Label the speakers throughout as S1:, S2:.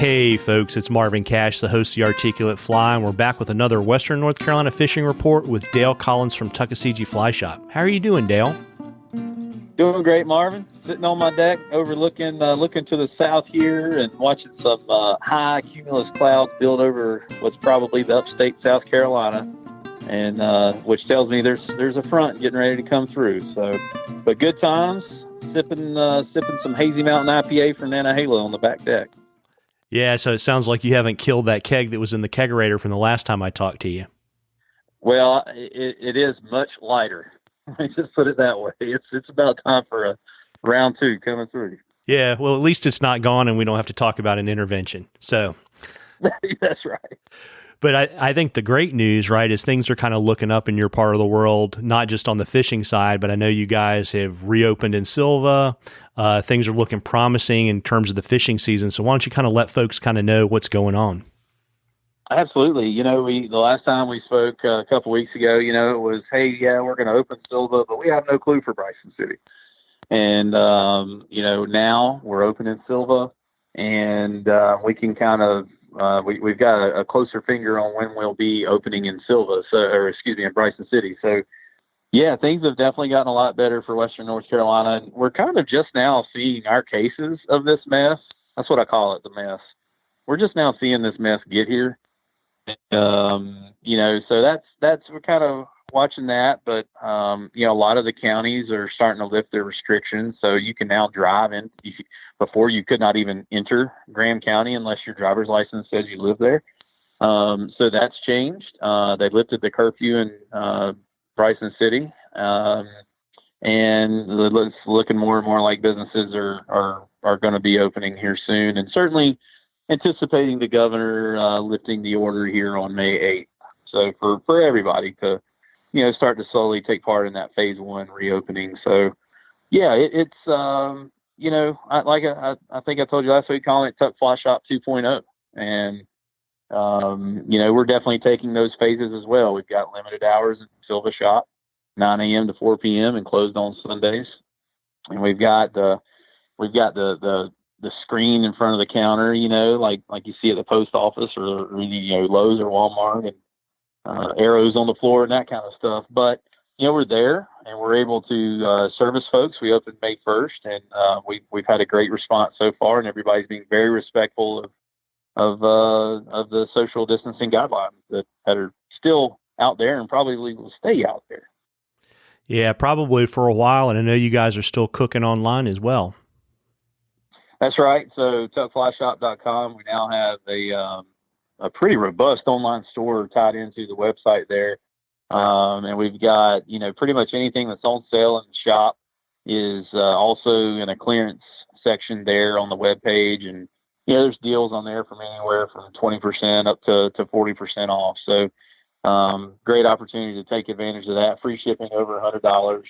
S1: Hey folks, it's Marvin Cash, the host of The Articulate Fly, and we're back with another Western North Carolina fishing report with Dale Collins from Tuckaseegee Fly Shop. How are you doing, Dale?
S2: Doing great, Marvin. Sitting on my deck, overlooking looking to the south here and watching some high cumulus clouds build over what's probably the upstate South Carolina, and which tells me there's a front getting ready to come through. So, but good times, sipping some Hazy Mountain IPA from Nantahala on the back deck.
S1: Yeah, so it sounds like you haven't killed that keg that was in the kegerator from the last time I talked to you.
S2: Well, it is much lighter. Let me just put it that way. It's about time for a round two coming through.
S1: Yeah, well, at least it's not gone and we don't have to talk about an intervention. So
S2: that's right.
S1: But I think the great news, right, is things are kind of looking up in your part of the world, not just on the fishing side, but I know you guys have reopened in Silva. Things are looking promising in terms of the fishing season. So why don't you kind of let folks kind of know what's going on?
S2: Absolutely. You know, the last time we spoke a couple weeks ago, you know, it was, hey, yeah, we're going to open Silva, but we have no clue for Bryson City. And, you know, now we're open in Silva, and we can kind of, we've got a closer finger on when we'll be opening in Silva, in Bryson City. So, yeah, things have definitely gotten a lot better for Western North Carolina. And we're kind of just now seeing our cases of this mess. That's what I call it, the mess. We're just now seeing this mess get here. You know, so that's we're kind of watching that. But, you know, a lot of the counties are starting to lift their restrictions. So you can now drive in. Before, you could not even enter Graham County unless your driver's license says you live there. So that's changed. They lifted the curfew in Bryson City, and it's looking more and more like businesses are going to be opening here soon, and certainly anticipating the governor lifting the order here on May 8th. So for everybody to, you know, start to slowly take part in that phase one reopening. So yeah, it's you know, I think I told you last week, calling it Tuck Fly Shop 2.0. And, you know, we're definitely taking those phases as well. We've got limited hours in Silva Shop, 9 a.m. to 4 p.m. and closed on Sundays. And we've got the screen in front of the counter, you know, like you see at the post office or you know, Lowe's or Walmart, and arrows on the floor and that kind of stuff. But, you know, we're there and we're able to service folks. We opened May 1st, and we've had a great response so far, and everybody's being very respectful of the social distancing guidelines that are still out there and probably will stay out there.
S1: Yeah, probably for a while, and I know you guys are still cooking online as well.
S2: That's right. So tuckflyshop.com, we now have a pretty robust online store tied into the website there. And we've got, you know, pretty much anything that's on sale in the shop is also in a clearance section there on the webpage. And, you know, there's deals on there from anywhere from 20% up to 40% off. So great opportunity to take advantage of that. Free shipping over $100.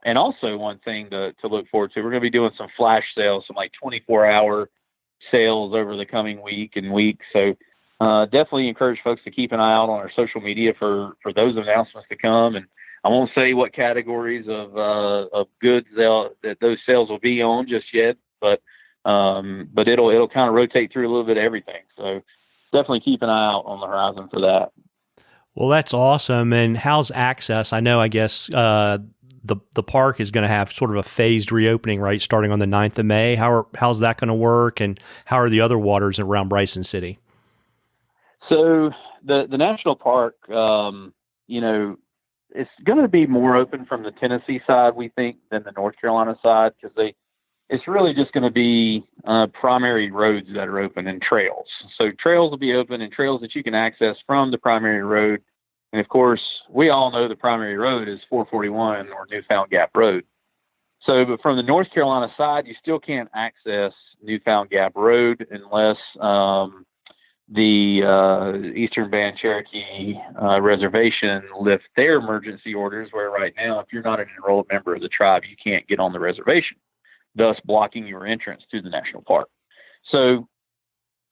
S2: And also one thing to look forward to, we're going to be doing some flash sales, some like 24-hour sales over the coming week and weeks. So definitely encourage folks to keep an eye out on our social media for those announcements to come. And I won't say what categories of goods that those sales will be on just yet, but it'll kind of rotate through a little bit of everything. So definitely keep an eye out on the horizon for that.
S1: Well, that's awesome. And how's access? I know, I guess, the park is going to have sort of a phased reopening, right, starting on the 9th of May. How's that going to work, and how are the other waters around Bryson City?
S2: So the national park, you know, it's going to be more open from the Tennessee side, we think, than the North Carolina side, because it's really just going to be primary roads that are open and trails. So trails will be open, and trails that you can access from the primary road. And of course, we all know the primary road is 441 or Newfound Gap Road. So, but from the North Carolina side, you still can't access Newfound Gap Road unless the Eastern Band Cherokee Reservation lift their emergency orders, where right now, if you're not an enrolled member of the tribe, you can't get on the reservation, thus blocking your entrance to the national park. So,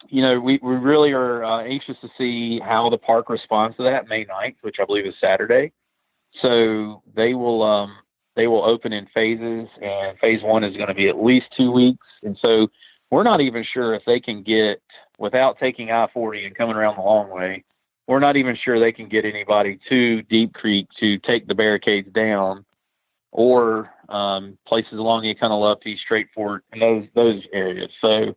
S2: you know, we really are anxious to see how the park responds to that May 9th, which I believe is Saturday. So they will, they will open in phases, and phase one is going to be at least 2 weeks. And so we're not even sure if they can get, without taking I-40 and coming around the long way, we're not even sure they can get anybody to Deep Creek to take the barricades down, or places along the Econolopti, straight forward, and those areas. So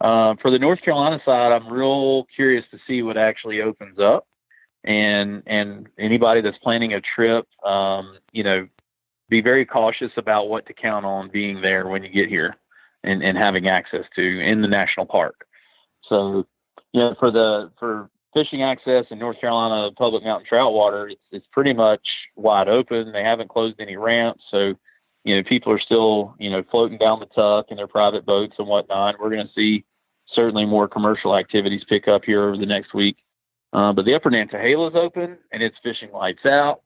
S2: for the North Carolina side, I'm real curious to see what actually opens up, and anybody that's planning a trip, be very cautious about what to count on being there when you get here and having access to in the national park. So, for fishing access in North Carolina public mountain trout water, it's pretty much wide open. They haven't closed any ramps. So, people are still, floating down the Tuck in their private boats and whatnot. We're going to see certainly more commercial activities pick up here over the next week. But the upper Nantahala is open and it's fishing lights out.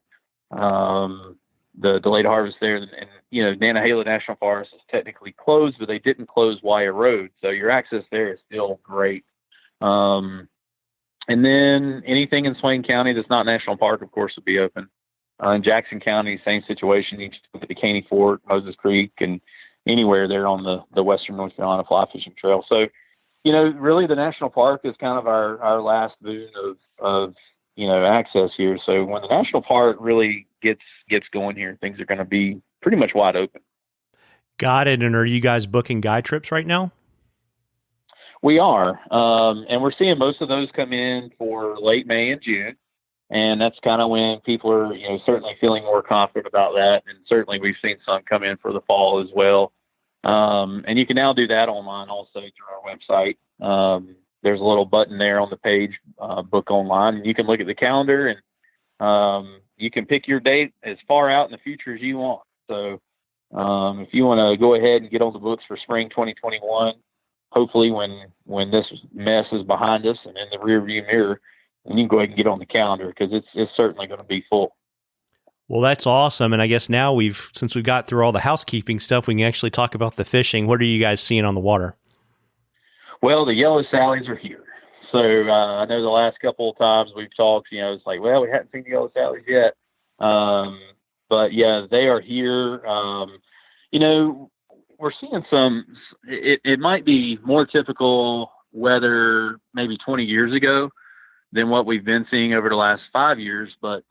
S2: The delayed harvest there, and Nantahala National Forest is technically closed, but they didn't close Wire Road, so your access there is still great. And then anything in Swain County that's not national park, of course, would be open. In Jackson County, same situation. You can look at the Caney Fort, Moses Creek, and anywhere there on the western North Carolina fly fishing trail. So, really the national park is kind of our last boon of access here. So when the national park really gets going here, things are going to be pretty much wide open.
S1: Got it. And are you guys booking guide trips right now?
S2: We are. And we're seeing most of those come in for late May and June. And that's kind of when people are, certainly feeling more confident about that. And certainly we've seen some come in for the fall as well. And you can now do that online also through our website. There's a little button there on the page, book online, and you can look at the calendar and you can pick your date as far out in the future as you want. So if you want to go ahead and get on the books for spring 2021, hopefully when this mess is behind us and in the rear view mirror, then you can go ahead and get on the calendar, because it's certainly going to be full.
S1: Well, that's awesome. And I guess now since we've got through all the housekeeping stuff, we can actually talk about the fishing. What are you guys seeing on the water?
S2: Well, the yellow sallies are here. So I know the last couple of times we've talked, it's like, well, we hadn't seen the yellow sallies yet. But yeah, they are here. We're seeing it might be more typical weather maybe 20 years ago than what we've been seeing over the last 5 years. But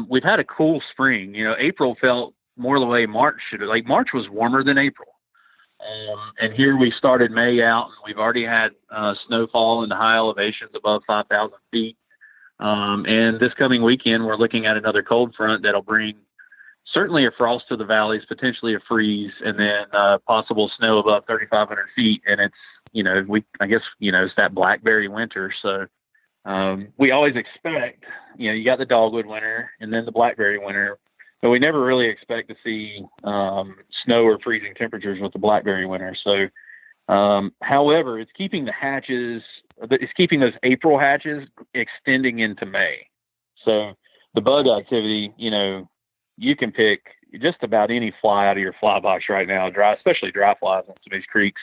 S2: we've had a cool spring. April felt more the way March should have. Like, March was warmer than April. And here we started May out, and we've already had snowfall in the high elevations above 5,000 feet. And this coming weekend, we're looking at another cold front that'll bring certainly a frost to the valleys, potentially a freeze, and then possible snow above 3,500 feet. And it's, it's that blackberry winter. So we always expect, you got the dogwood winter and then the blackberry winter. But we never really expect to see snow or freezing temperatures with the blackberry winter. So, however, it's keeping those April hatches extending into May. So the bug activity, you can pick just about any fly out of your fly box right now, especially dry flies on some of these creeks,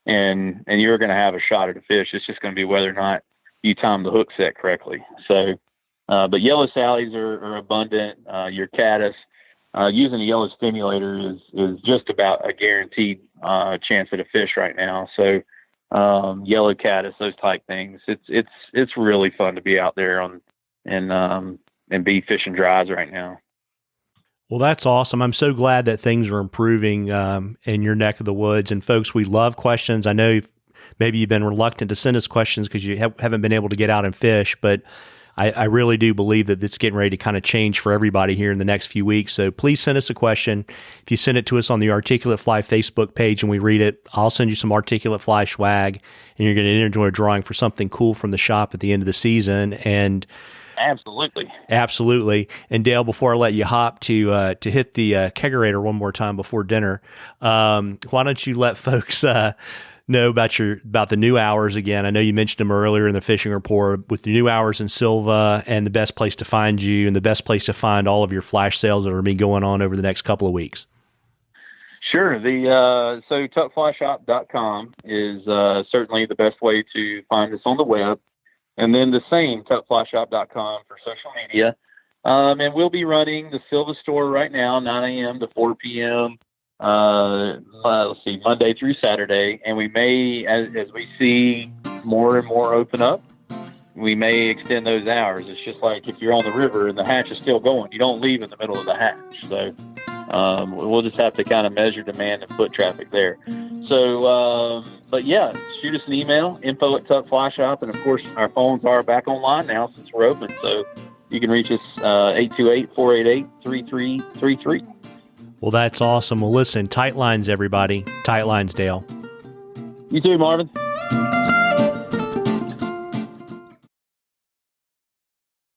S2: and you're going to have a shot at a fish. It's just going to be whether or not you time the hook set correctly. So, but yellow sallies are abundant. Your caddis, using a yellow stimulator is just about a guaranteed chance at a fish right now. So yellow caddis, those type things. It's really fun to be out there and be fishing dries right now.
S1: Well, that's awesome. I'm so glad that things are improving in your neck of the woods. And folks, we love questions. I know maybe you've been reluctant to send us questions because you haven't been able to get out and fish, but I really do believe that it's getting ready to kind of change for everybody here in the next few weeks. So please send us a question. If you send it to us on the Articulate Fly Facebook page and we read it, I'll send you some Articulate Fly swag, and you're going to enter into a drawing for something cool from the shop at the end of the season. And Absolutely. And Dale, before I let you hop to hit the kegerator one more time before dinner, why don't you let folks know about the new hours again? I know you mentioned them earlier in the fishing report with the new hours in Silva, and the best place to find you and the best place to find all of your flash sales that are going to be going on over the next couple of weeks.
S2: Sure. So tuckflyshop.com is certainly the best way to find us on the web. And then the same, tuckflyshop.com for social media. And we'll be running the Silva store right now, 9 a.m. to 4 p.m. Let's see, Monday through Saturday. And we may, as we see more and more open up, we may extend those hours. It's just like if you're on the river and the hatch is still going, you don't leave in the middle of the hatch. So we'll just have to kind of measure demand and foot traffic there. So, but yeah, shoot us an email, info@Tuck Fly Shop. And of course, our phones are back online now since we're open. So you can reach us 828-488-3333.
S1: Well, that's awesome. Well, listen, tight lines, everybody. Tight lines, Dale.
S2: You too, Marvin.